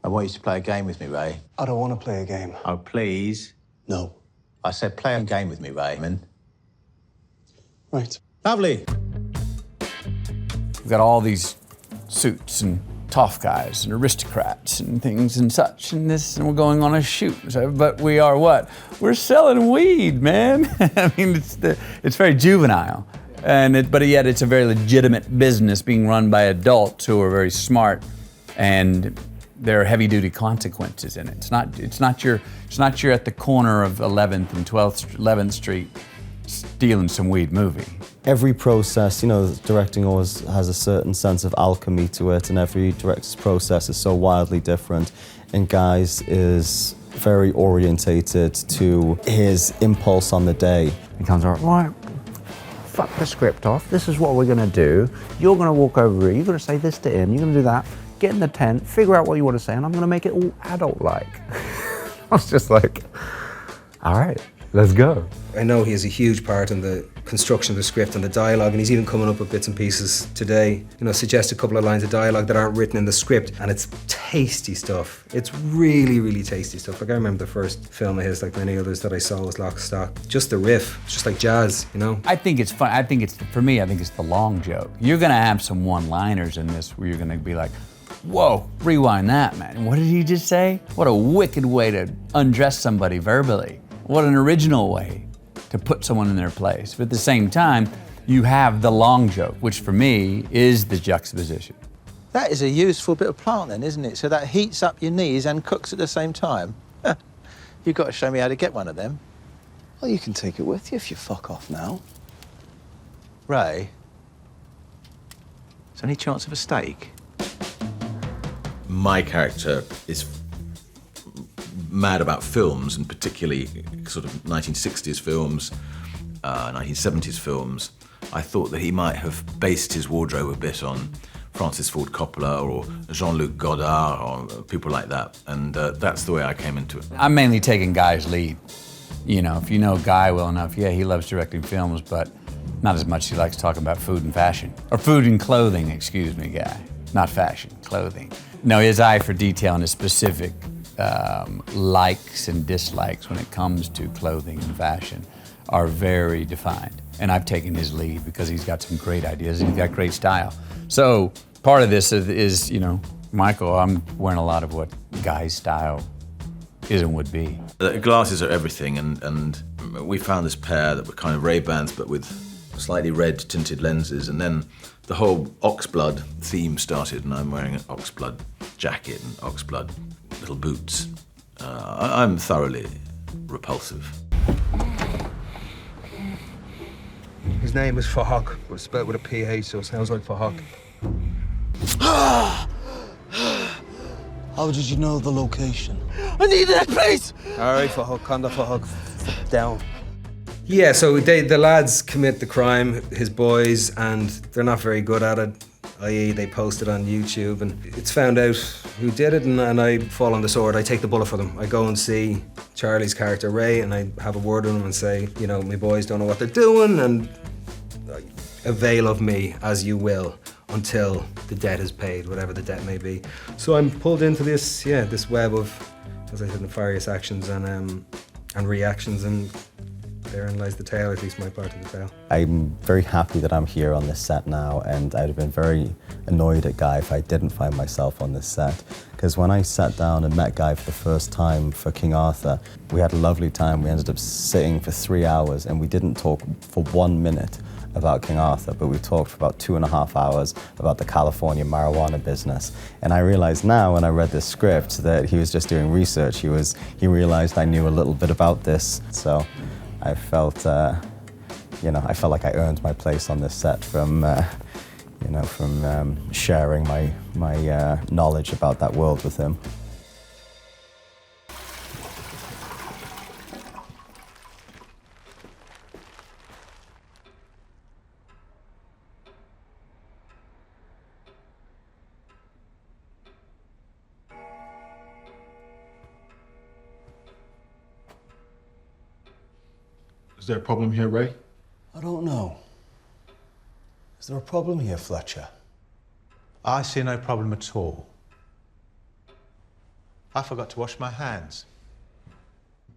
I want you to play a game with me, Ray. I don't want to play a game. Oh, please. No. I said play a game with me, Raymond. Right. Lovely. We've got all these suits and tough guys and aristocrats and things and such and this, and we're going on a shoot. So, but we are what? We're selling weed, man. I mean, it's very juvenile, but yet it's a very legitimate business being run by adults who are very smart, and there are heavy-duty consequences in it. It's not you're at the corner of 11th and 11th Street stealing some weed movie. Every process, you know, directing always has a certain sense of alchemy to it, and every director's process is so wildly different. And Guy's is very orientated to his impulse on the day. He comes out, right, fuck the script off, this is what we're gonna do. You're gonna walk over here, you're gonna say this to him, you're gonna do that, get in the tent, figure out what you want to say, and I'm gonna make it all adult-like. I was just like, all right, let's go. I know he has a huge part in the construction of the script and the dialogue, and he's even coming up with bits and pieces today. You know, suggest a couple of lines of dialogue that aren't written in the script, and it's tasty stuff. It's really, really tasty stuff. Like, I remember the first film of his, like many others that I saw, was Lock, Stock. Just the riff, it's just like jazz, you know? I think it's fun. For me, I think it's the long joke. You're gonna have some one-liners in this where you're gonna be like, whoa, rewind that, man. What did he just say? What a wicked way to undress somebody verbally. What an original way to put someone in their place. But at the same time, you have the long joke, which for me is the juxtaposition. That is a useful bit of plant then, isn't it? So that heats up your knees and cooks at the same time. You've got to show me how to get one of them. Well, you can take it with you if you fuck off now. Ray, is there any chance of a steak? My character is mad about films, and particularly sort of 1960s films, 1970s films. I thought that he might have based his wardrobe a bit on Francis Ford Coppola or Jean-Luc Godard or people like that, and that's the way I came into it. I'm mainly taking Guy's lead. You know, if you know Guy well enough, yeah, he loves directing films, but not as much as he likes talking about food and fashion. Or food and clothing, excuse me, Guy. Not fashion, clothing. No, his eye for detail and his specific likes and dislikes when it comes to clothing and fashion are very defined. And I've taken his lead because he's got some great ideas and he's got great style. So part of this is, you know, Michael, I'm wearing a lot of what Guy's style is and would be. The glasses are everything, and we found this pair that were kind of Ray-Bans but with slightly red tinted lenses, and then the whole oxblood theme started, and I'm wearing an oxblood jacket and oxblood little boots. I'm thoroughly repulsive. His name is Fahok, but it's spelled with a PH, so it sounds like Fahok. How did you know the location? I need that place! All right, Fahok, calm down, Fahok. Down. Yeah, so the lads commit the crime, his boys, and they're not very good at it, i.e. they post it on YouTube, and it's found out who did it, and I fall on the sword. I take the bullet for them. I go and see Charlie's character, Ray, and I have a word with him and say, you know, my boys don't know what they're doing, and avail of me as you will until the debt is paid, whatever the debt may be. So I'm pulled into this, yeah, this web of, as I said, nefarious actions and reactions, and therein lies the tale, at least my part of the tale. I'm very happy that I'm here on this set now, and I'd have been very annoyed at Guy if I didn't find myself on this set. Because when I sat down and met Guy for the first time for King Arthur, we had a lovely time. We ended up sitting for 3 hours, and we didn't talk for 1 minute about King Arthur, but we talked for about 2.5 hours about the California marijuana business. And I realized now when I read this script that he was just doing research. He realized I knew a little bit about this. So I felt, you know, I felt like I earned my place on this set from, you know, from sharing my knowledge about that world with him. Is there a problem here, Ray? I don't know. Is there a problem here, Fletcher? I see no problem at all. I forgot to wash my hands.